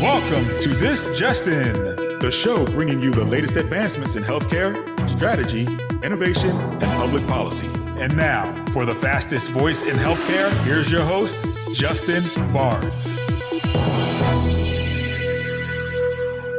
Welcome to This Just In, the show bringing you the latest advancements in healthcare, strategy, innovation, and public policy. And now, for the fastest voice in healthcare, here's your host, Justin Barnes.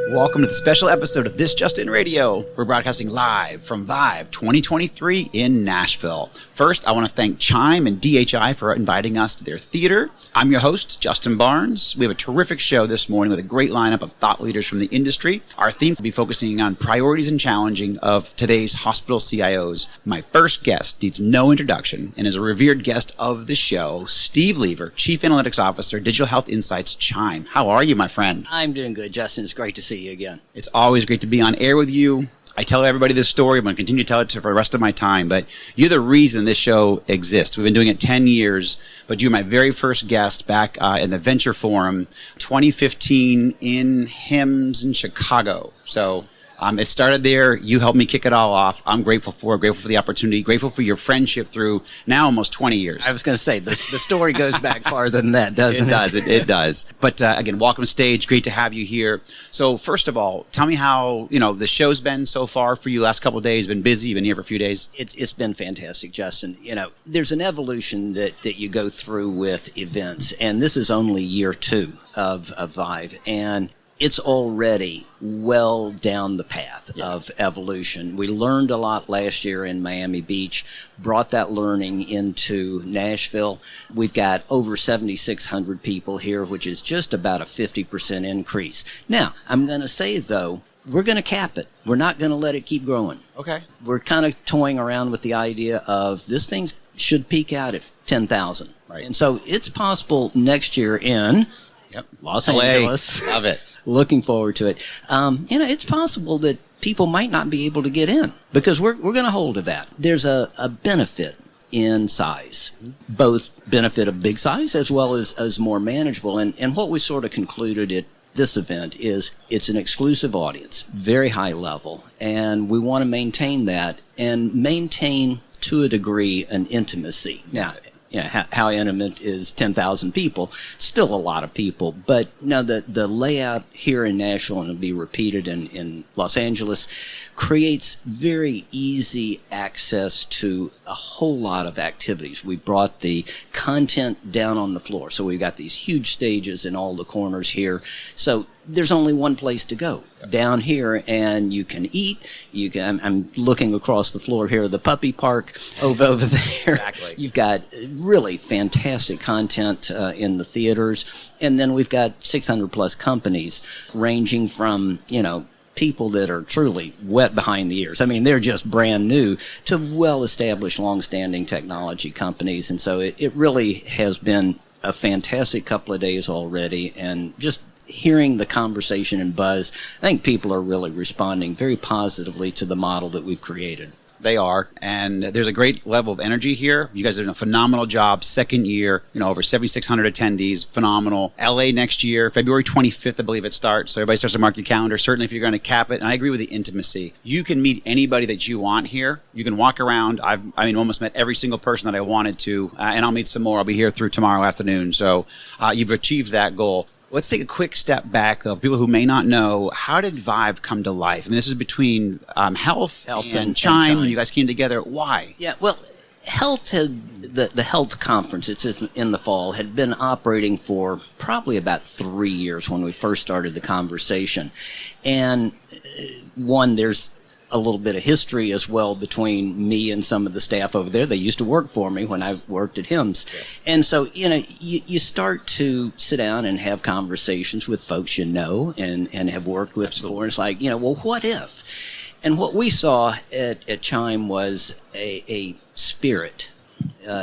Welcome to the special episode of This Just In Radio. We're broadcasting live from ViVE23 in Nashville. First, I want to thank CHIME and DHI for inviting us to their theater. I'm your host, Justin Barnes. We have a terrific show this morning with a great lineup of thought leaders from the industry. Our theme will be focusing on priorities and challenging of today's hospital CIOs. My first guest needs no introduction and is a revered guest of the show, Steve Lieber, Chief Analytics Officer, Digital Health Insights, CHIME. How are you, my friend? I'm doing good, Justin. It's great to see you again. It's always great to be on air with you. I tell everybody this story. I'm going to continue to tell it for the rest of my time, but you're the reason this show exists. We've been doing it 10 years, but you're my very first guest back in the Venture Forum 2015 in HIMSS in Chicago. So it started there. You helped me kick it all off. I'm grateful for the opportunity, grateful for your friendship through now almost 20 years. I was going to say, the story goes back farther than that, doesn't it? It does. But again, welcome to stage. Great to have you here. So first of all, tell me how, the show's been so far for you last couple of days. Been busy. You've been here for a few days. It's been fantastic, Justin. There's an evolution that you go through with events, and this is only year 2 of ViVE. And it's already well down the path of evolution. We learned a lot last year in Miami Beach, brought that learning into Nashville. We've got over 7,600 people here, which is just about a 50% increase. Now, I'm going to say, though, we're going to cap it. We're not going to let it keep growing. Okay. We're kind of toying around with the idea of this thing should peak out at 10,000. Right. And so it's possible next year in Los Angeles. Love it. Looking forward to it. It's possible that people might not be able to get in because we're going to hold to that. There's a benefit in size, both benefit of big size as well as more manageable. And what we sort of concluded at this event is it's an exclusive audience, very high level, and we want to maintain that and maintain to a degree an intimacy. Now, how intimate is 10,000 people? Still a lot of people. But the layout here in Nashville, and it'll be repeated in Los Angeles, creates very easy access to a whole lot of activities. We brought the content down on the floor. So we've got these huge stages in all the corners here. So there's only one place to go down here, and you can eat. I'm looking across the floor here, the puppy park over there. Exactly. You've got really fantastic content in the theaters, and then we've got 600 plus companies ranging from people that are truly wet behind the ears. I mean, they're just brand new to well-established, long-standing technology companies, and so it really has been a fantastic couple of days already, and just hearing the conversation and buzz, I think people are really responding very positively to the model that we've created. They are, and there's a great level of energy here. You guys are doing a phenomenal job. Second year, over 7,600 attendees, phenomenal. LA next year, February 25th, I believe it starts. So everybody starts to mark your calendar. Certainly if you're going to cap it, and I agree with the intimacy. You can meet anybody that you want here. You can walk around. I've almost met every single person that I wanted to, and I'll meet some more. I'll be here through tomorrow afternoon. So you've achieved that goal. Let's take a quick step back, though. People who may not know, how did ViVE come to life? I mean, this is between health and CHIME. You guys came together. Why? Yeah, well, Health the Health Conference, it's in the fall, had been operating for probably about 3 years when we first started the conversation. And there's a little bit of history as well between me and some of the staff over there. They used to work for me when I worked at HIMSS. Yes. And so, you start to sit down and have conversations with folks and have worked with before. And it's like, well, what if? And what we saw at CHIME was a spirit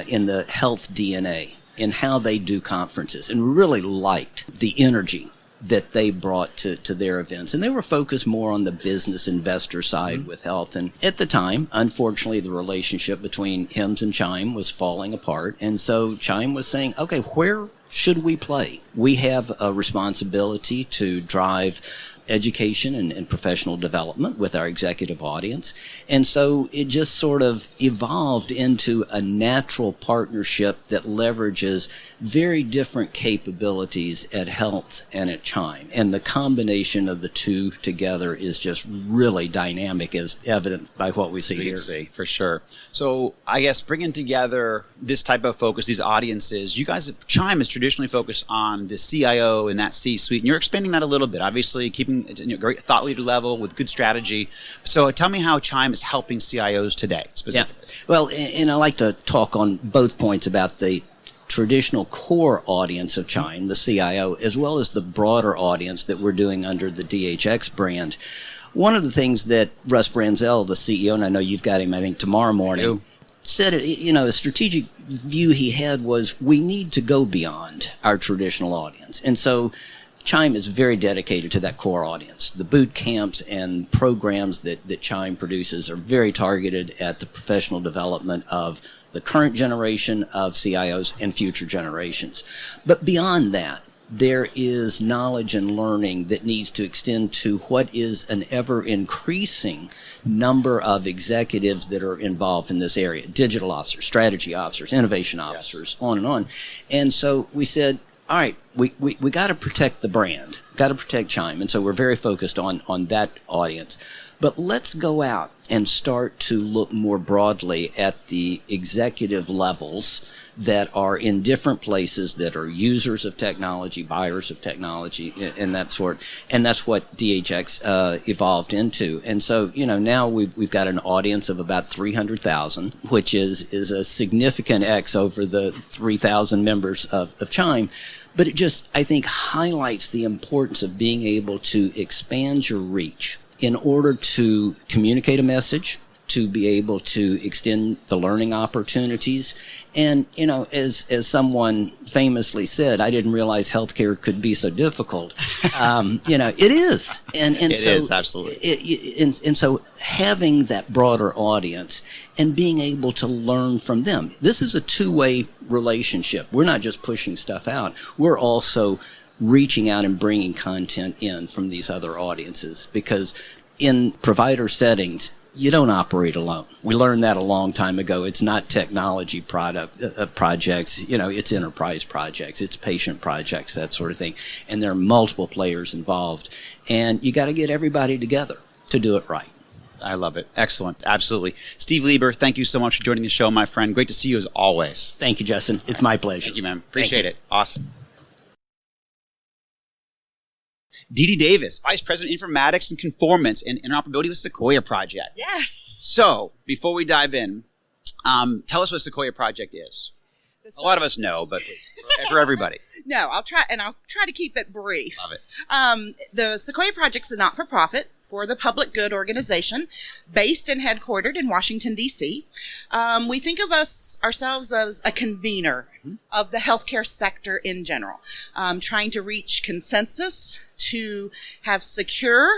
in the health DNA in how they do conferences, and really liked the energy that they brought to their events. And they were focused more on the business investor side with health. And at the time, unfortunately, the relationship between HIMSS and CHIME was falling apart. And so CHIME was saying, okay, where should we play? We have a responsibility to drive education and professional development with our executive audience. And so it just sort of evolved into a natural partnership that leverages very different capabilities at Health and at CHIME. And the combination of the two together is just really dynamic, as evident by what we see here. See, for sure. So I guess bringing together this type of focus, these audiences, you guys, CHIME is traditionally focused on the CIO and that C-suite, and you're expanding that a little bit, obviously keeping great thought leader level with good strategy. So tell me how CHIME is helping CIOs today, specifically. Yeah. Well, and I like to talk on both points about the traditional core audience of CHIME, the CIO, as well as the broader audience that we're doing under the DHX brand. One of the things that Russ Branzell, the CEO, and I know you've got him, I think, tomorrow morning, said, a strategic view he had was we need to go beyond our traditional audience. And so CHIME is very dedicated to that core audience. The boot camps and programs that CHIME produces are very targeted at the professional development of the current generation of CIOs and future generations. But beyond that, there is knowledge and learning that needs to extend to what is an ever-increasing number of executives that are involved in this area. Digital officers, strategy officers, innovation officers, on and on. And so we said, all right, we got to protect the brand, got to protect CHIME. And so we're very focused on that audience. But let's go out and start to look more broadly at the executive levels that are in different places, that are users of technology, buyers of technology, and that sort. And that's what DHX evolved into. And so, now we've got an audience of about 300,000, which is a significant X over the 3,000 members of CHIME. But it just, I think, highlights the importance of being able to expand your reach in order to communicate a message, to be able to extend the learning opportunities. And, as someone famously said, I didn't realize healthcare could be so difficult. It is. And it so, is, absolutely. And so having that broader audience and being able to learn from them. This is a two-way relationship. We're not just pushing stuff out. We're also reaching out and bringing content in from these other audiences, because in provider settings, you don't operate alone. We learned that a long time ago. It's not technology projects, it's enterprise projects, it's patient projects, that sort of thing. And there are multiple players involved. And you got to get everybody together to do it right. I love it. Excellent. Absolutely. Steve Lieber, thank you so much for joining the show, my friend. Great to see you as always. Thank you, Justin. It's my pleasure. Thank you, man. Appreciate it. Awesome. DiDi Davis, Vice President, Informatics and Conformance and Interoperability with Sequoia Project. Yes. So, before we dive in, tell us what Sequoia Project is. A lot of us know, but for everybody. No, I'll try to keep it brief. Love it. The Sequoia Project is a not-for-profit for the public good organization based and headquartered in Washington, D.C. We think of ourselves as a convener of the healthcare sector in general, trying to reach consensus to have secure,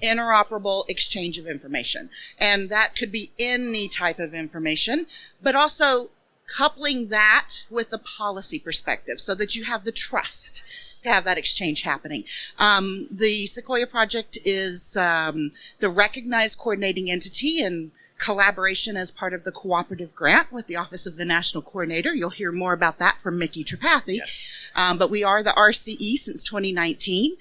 interoperable exchange of information. And that could be any type of information, but also coupling that with the policy perspective so that you have the trust to have that exchange happening. The Sequoia Project is the recognized coordinating entity in collaboration as part of the cooperative grant with the Office of the National Coordinator. You'll hear more about that from Mickey Tripathi. Yes. But we are the RCE since 2019.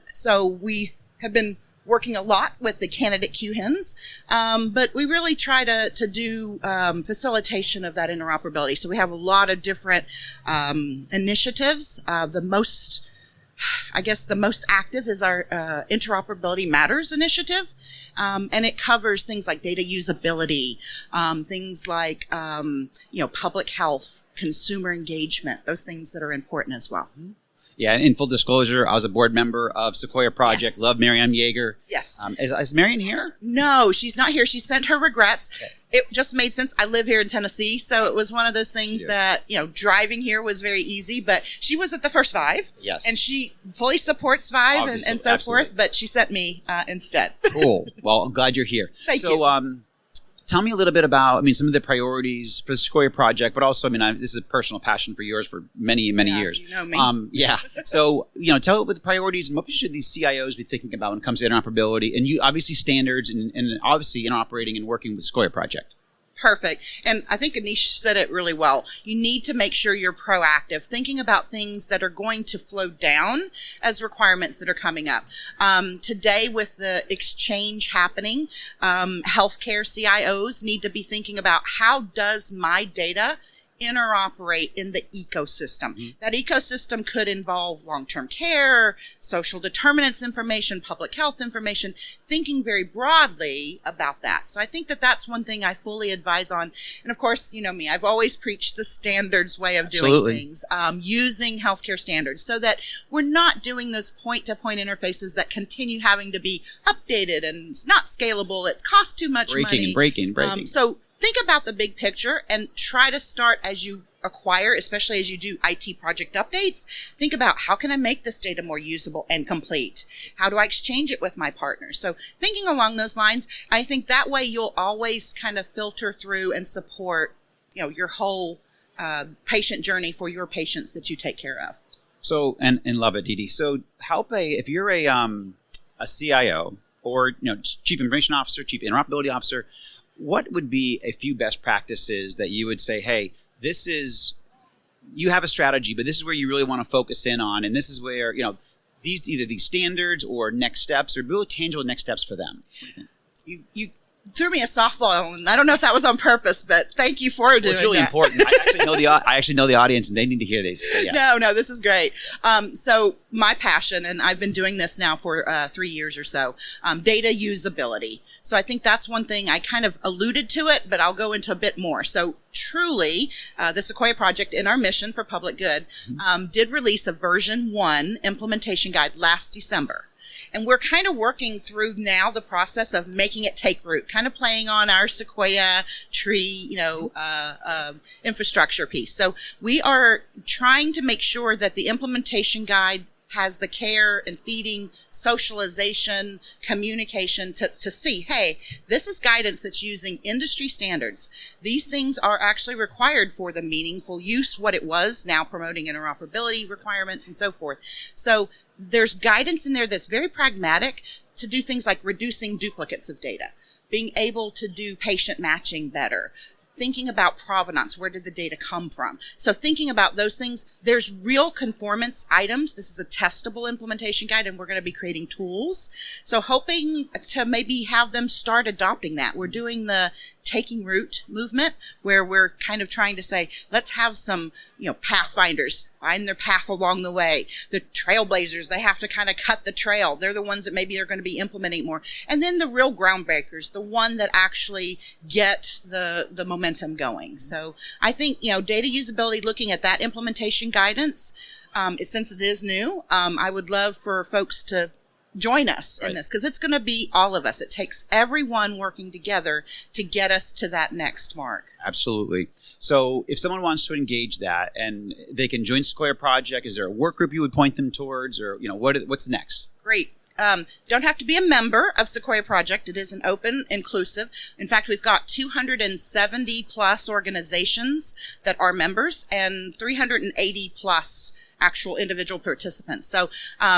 So we have been working a lot with the candidate QHINs, but we really try to do facilitation of that interoperability. So we have a lot of different initiatives. The most active is our Interoperability Matters initiative, and it covers things like data usability, things like public health, consumer engagement, those things that are important as well. Yeah, and in full disclosure, I was a board member of Sequoia Project. Yes. Love Marianne Yeager. Yes. Is Marianne here? No, she's not here. She sent her regrets. Okay. It just made sense. I live here in Tennessee, so it was one of those things that, driving here was very easy, but she was at the first ViVE. Yes. And she fully supports ViVE and so absolutely. forth, but she sent me instead. Cool. Well, I'm glad you're here. Thank you. Tell me a little bit about, some of the priorities for the Sequoia Project, but also, this is a personal passion for yours for many, many years. You know me. Yeah. So, tell what the priorities and what should these CIOs be thinking about when it comes to interoperability and you obviously standards and obviously interoperating and working with Sequoia Project. Perfect. And I think Anish said it really well. You need to make sure you're proactive, thinking about things that are going to flow down as requirements that are coming up. Today, with the exchange happening, healthcare CIOs need to be thinking about how does my data interoperate in the ecosystem. That ecosystem could involve long-term care, social determinants information, public health information, thinking very broadly about that. So I think that that's one thing I fully advise on. And of course, you know me, I've always preached the standards way of doing things, using healthcare standards so that we're not doing those point-to-point interfaces that continue having to be updated and it's not scalable, it costs too much money. Breaking. So think about the big picture and try to start as you acquire, especially as you do IT project updates. Think about how can I make this data more usable and complete? How do I exchange it with my partners? So thinking along those lines, I think that way you'll always kind of filter through and support, your whole patient journey for your patients that you take care of. So, and love it, DiDi. So if you're a CIO or, Chief Information Officer, Chief Interoperability Officer, what would be a few best practices that you would say, hey, you have a strategy, but this is where you really want to focus in on, and this is where, these standards or next steps or really tangible next steps for them? You threw me a softball, and I don't know if that was on purpose, but thank you for doing that. It's really important. I actually know the audience, and they need to hear this. So, yeah. No, this is great. So my passion, and I've been doing this now for 3 years or so, data usability. So I think that's one thing I kind of alluded to it, but I'll go into a bit more. So truly, the Sequoia Project in our mission for public good did release a version 1 implementation guide last December. And we're kind of working through now the process of making it take root, kind of playing on our Sequoia tree, infrastructure piece. So we are trying to make sure that the implementation guide has the care and feeding, socialization, communication to see, hey, this is guidance that's using industry standards. These things are actually required for the meaningful use, what it was, now promoting interoperability requirements and so forth. So there's guidance in there that's very pragmatic to do things like reducing duplicates of data, being able to do patient matching better, thinking about provenance, where did the data come from? So thinking about those things, there's real conformance items. This is a testable implementation guide, and we're going to be creating tools. So hoping to maybe have them start adopting that. We're doing the taking root movement, where we're kind of trying to say, let's have some, pathfinders find their path along the way. The trailblazers, they have to kind of cut the trail. They're the ones that maybe are going to be implementing more. And then the real groundbreakers, the one that actually get the momentum going. So I think, data usability, looking at that implementation guidance, since it is new, I would love for folks to join us in this, because it's going to be all of us. It takes everyone working together to get us to that next mark. Absolutely. So if someone wants to engage that and they can join Sequoia Project, is there a work group you would point them towards, or what's next? Great. Don't have to be a member of Sequoia Project. It is an open, inclusive. In fact, we've got 270 plus organizations that are members and 380 plus actual individual participants. So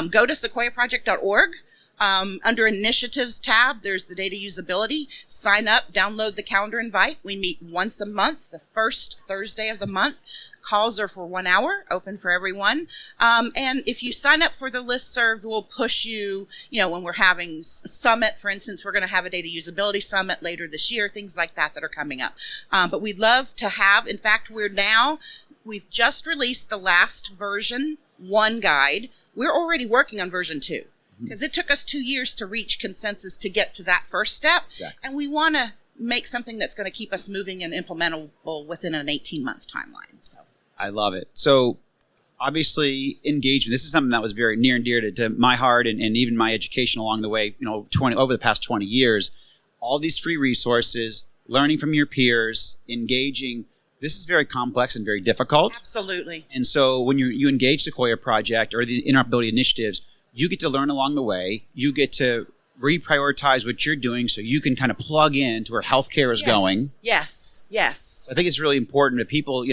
go to sequoiaproject.org. Under initiatives tab, there's the data usability. Sign up, download the calendar invite. We meet once a month, the first Thursday of the month. Calls are for 1 hour, open for everyone. And if you sign up for the listserv, we'll push you, when we're having summit, for instance, we're going to have a data usability summit later this year, things like that are coming up. But we'd love to have, in fact, we've just released the last version 1 guide. We're already working on version 2. Because it took us 2 years to reach consensus to get to that first step. Exactly. And we want to make something that's going to keep us moving and implementable within an 18-month timeline. So I love it. So obviously engagement, this is something that was very near and dear to my heart and even my education along the way, over the past 20 years. All these free resources, learning from your peers, engaging. This is very complex and very difficult. Absolutely. And so when you engage Sequoia Project or the interoperability initiatives, you get to learn along the way. You get to reprioritize what you're doing so you can kind of plug in to where healthcare is going. Yes. I think it's really important that people,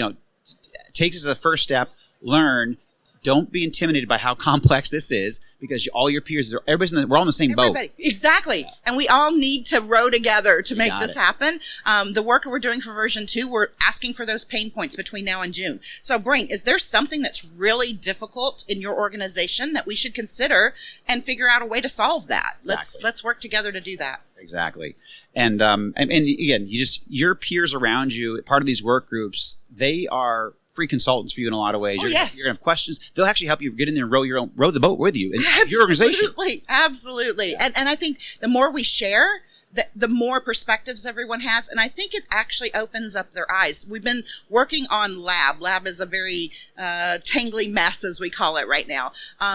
take this as the first step, learn. Don't be intimidated by how complex this is, because all your peers, we're all in the same boat. Exactly. And we all need to row together to make this happen. The work we're doing for version 2, we're asking for those pain points between now and June. So Brain, is there something that's really difficult in your organization that we should consider and figure out a way to solve that? Exactly. Let's work together to do that. Exactly. And again, your peers around you, part of these work groups, they are free consultants for you in a lot of ways. You're going to have questions. They'll actually help you get in there and row the boat with you in your organization. Absolutely. Yeah. And I think the more we share, the more perspectives everyone has. And I think it actually opens up their eyes. We've been working on Lab. Lab is a very tangly mess, as we call it right now.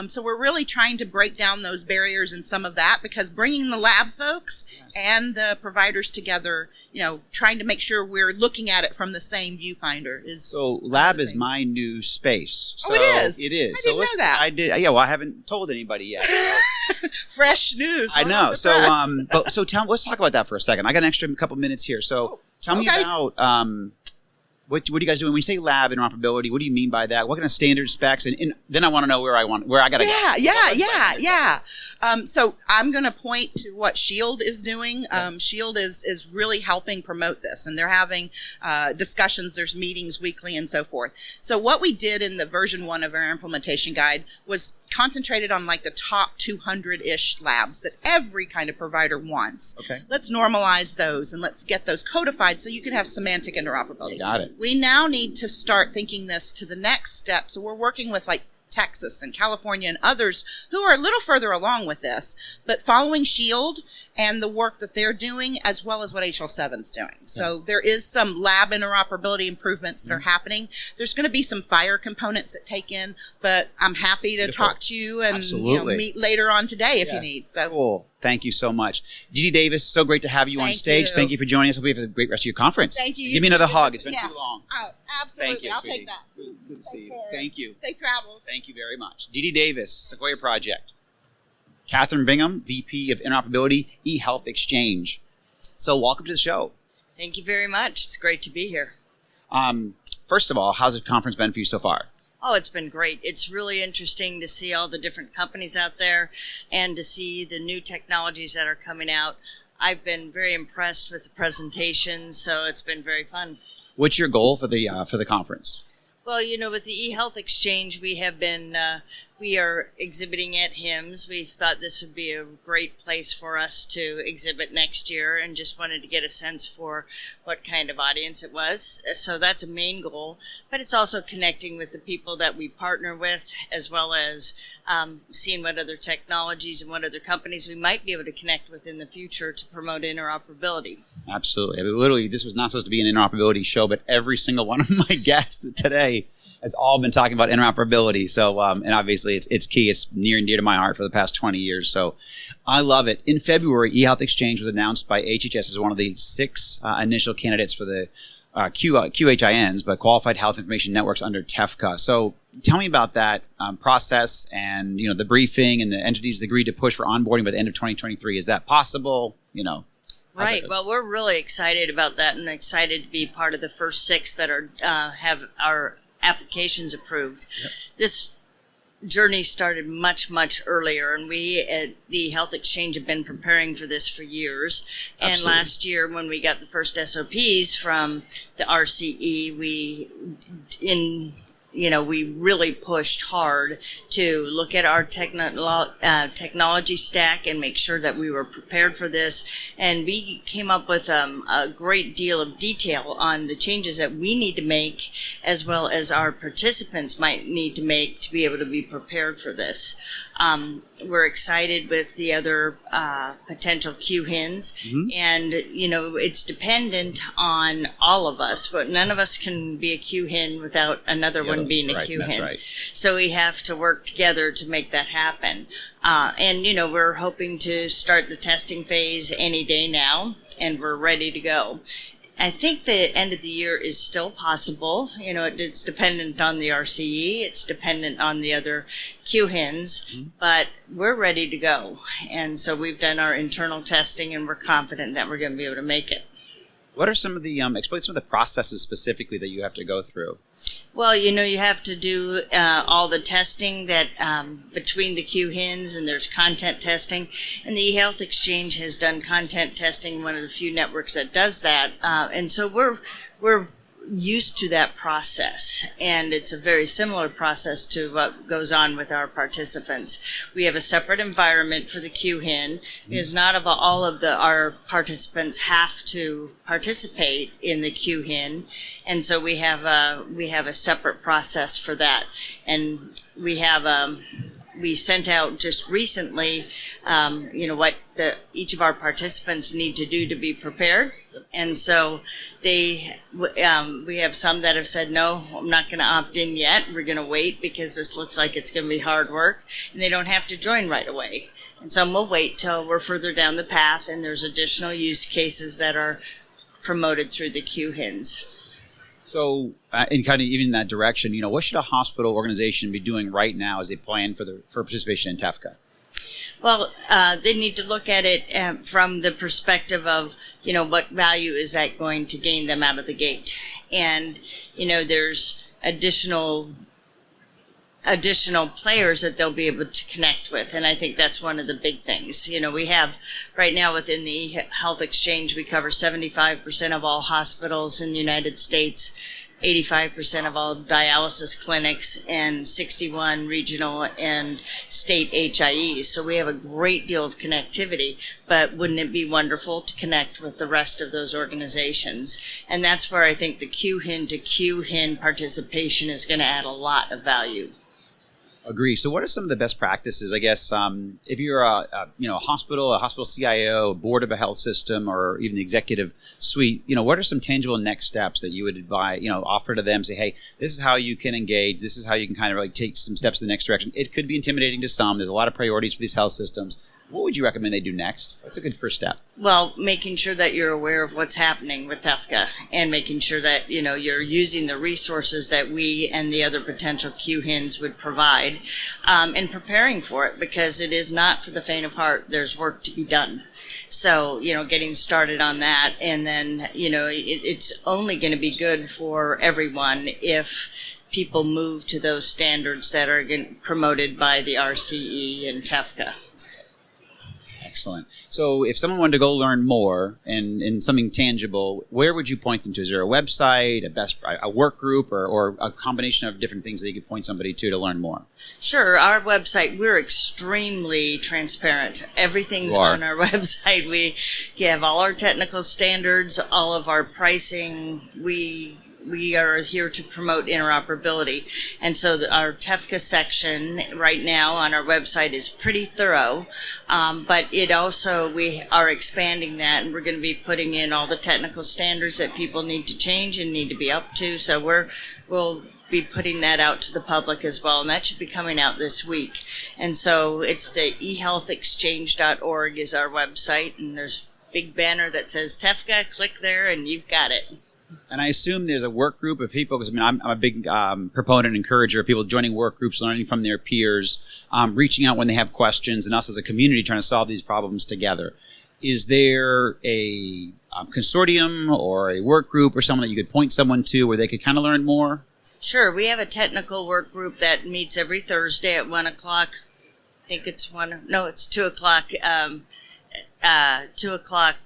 So we're really trying to break down those barriers and some of that, because bringing the lab folks and the providers together, trying to make sure we're looking at it from the same viewfinder is. So Lab is my new space. So it is. It is. I didn't know that. I did. Yeah. Well, I haven't told anybody yet. Fresh news. I know. So let's talk about that for a second. I got an extra couple minutes here. So tell me about what do you guys do when you say lab interoperability? What do you mean by that? What kind of standard specs? And then I want to know where I got to go. Yeah. So I'm going to point to what Shield is doing. Shield is really helping promote this, and they're having discussions. There's meetings weekly and so forth. So what we did in the version 1 of our implementation guide was concentrated on like the top 200-ish labs that every kind of provider wants. Okay. Let's normalize those and let's get those codified so you can have semantic interoperability. You got it. We now need to start thinking this to the next step. So we're working with like Texas and California and others who are a little further along with this, but following Shield and the work that they're doing, as well as what HL7 is doing. So there is some lab interoperability improvements that are happening. There's going to be some FHIR components that take in, but I'm happy to talk to you and meet later on today if you need. So cool. Thank you so much. DiDi Davis, so great to have you on stage. Thank you for joining us. Hope you have a great rest of your conference. Thank you. Give me another hug. It's been too long. Absolutely. Thank you, I'll sweetie. take that. It's good to see you. Thank you. Safe travels. Thank you very much. DiDi Davis, Sequoia Project. Kathryn Bingman, VP of Interoperability, eHealth Exchange. So welcome to the show. Thank you very much. It's great to be here. First of all, how's the conference been for you so far? Oh, it's been great. It's really interesting to see all the different companies out there and to see the new technologies that are coming out. I've been very impressed with the presentations, so it's been very fun. What's your goal for the conference? Well, with the eHealth Exchange, we are exhibiting at HIMSS. We thought this would be a great place for us to exhibit next year, and just wanted to get a sense for what kind of audience it was. So that's a main goal, but it's also connecting with the people that we partner with, as well as seeing what other technologies and what other companies we might be able to connect with in the future to promote interoperability. Absolutely. I mean, literally, this was not supposed to be an interoperability show, but every single one of my guests today has all been talking about interoperability. So, and obviously it's key. It's near and dear to my heart for the past 20 years. So I love it. In February, eHealth Exchange was announced by HHS as one of the 6 initial candidates for the QHINs, but Qualified Health Information Networks under TEFCA. So tell me about that process and, the briefing and the entities agreed to push for onboarding by the end of 2023. Is that possible? Right. Well, we're really excited about that and excited to be part of the first 6 that are have our applications approved. Yep. This journey started much, much earlier, and we at the Health Exchange have been preparing for this for years. Absolutely. And last year, when we got the first SOPs from the RCE, we really pushed hard to look at our technology stack and make sure that we were prepared for this. And we came up with a great deal of detail on the changes that we need to make, as well as our participants might need to make to be able to be prepared for this. We're excited with the other potential QHINs, and it's dependent on all of us, but none of us can be a QHIN without another one being a QHIN. That's right. So we have to work together to make that happen. And we're hoping to start the testing phase any day now, and we're ready to go. I think the end of the year is still possible. It's dependent on the RCE. It's dependent on the other QHINs, but we're ready to go. And so we've done our internal testing, and we're confident that we're going to be able to make it. What are some of the, explain some of the processes specifically that you have to go through? Well, you have to do all the testing that between the QHINs, and there's content testing. And the eHealth Exchange has done content testing, one of the few networks that does that. And so we're used to that process, and it's a very similar process to what goes on with our participants. We have a separate environment for the QHIN, because not all of our participants have to participate in the QHIN, and so we have a separate process for that. And we sent out just recently, what each of our participants need to do to be prepared. And so we have some that have said, no, I'm not going to opt in yet. We're going to wait because this looks like it's going to be hard work, and they don't have to join right away. And some will wait till we're further down the path, and there's additional use cases that are promoted through the QHINs. So, in kind of even that direction, what should a hospital organization be doing right now as they plan for participation in TEFCA? Well, they need to look at it from the perspective of, what value is that going to gain them out of the gate? And, there's additional players that they'll be able to connect with. And I think that's one of the big things. We have right now within the eHealth Exchange, we cover 75% of all hospitals in the United States, 85% of all dialysis clinics, and 61 regional and state HIEs. So we have a great deal of connectivity, but wouldn't it be wonderful to connect with the rest of those organizations? And that's where I think the QHIN to QHIN participation is going to add a lot of value. Agree. So what are some of the best practices, I guess, if you're a hospital CIO, a board of a health system, or even the executive suite, what are some tangible next steps that you would advise, offer to them, say, hey, this is how you can engage. This is how you can kind of take some steps in the next direction. It could be intimidating to some. There's a lot of priorities for these health systems. What would you recommend they do next? What's a good first step? Well, making sure that you're aware of what's happening with TEFCA, and making sure that, you're using the resources that we and the other potential QHINs would provide, and preparing for it, because it is not for the faint of heart. There's work to be done. So, getting started on that, and then, it's only going to be good for everyone if people move to those standards that are promoted by the RCE and TEFCA. Excellent. So if someone wanted to go learn more and something tangible, where would you point them to? Is there a website, a work group, or a combination of different things that you could point somebody to learn more? Sure. Our website, we're extremely transparent. Everything's on our website. We have all our technical standards, all of our pricing. We are here to promote interoperability. And so our TEFCA section right now on our website is pretty thorough, but it also, we are expanding that, and we're going to be putting in all the technical standards that people need to change and need to be up to. So we'll be putting that out to the public as well, and that should be coming out this week. And so it's the eHealthExchange.org is our website, and there's a big banner that says TEFCA. Click there and you've got it. And I assume there's a work group of people, because I'm a big proponent and encourager of people joining work groups, learning from their peers, reaching out when they have questions, and us as a community trying to solve these problems together. Is there a consortium or a work group or someone that you could point someone to where they could kind of learn more? Sure. We have a technical work group that meets every Thursday at 1 o'clock. I think it's 2 o'clock. 2 o'clock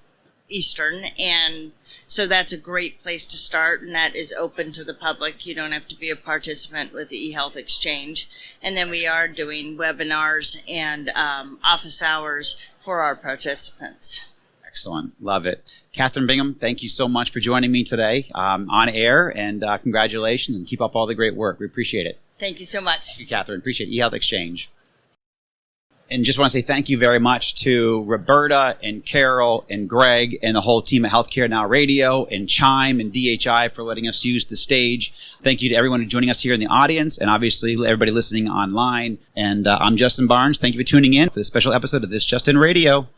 Eastern, and so that's a great place to start, and that is open to the public. You don't have to be a participant with the eHealth Exchange. And then we are doing webinars and office hours for our participants. Excellent. Love it. Kathryn Bingman, thank you so much for joining me today on air, and congratulations, and keep up all the great work. We appreciate it. Thank you so much. Thank you, Kathryn. Appreciate eHealth Exchange. And just want to say thank you very much to Roberta and Carol and Greg and the whole team at Healthcare Now Radio and CHIME and DHI for letting us use the stage. Thank you to everyone joining us here in the audience, and obviously everybody listening online. And I'm Justin Barnes. Thank you for tuning in for this special episode of This Just In Radio.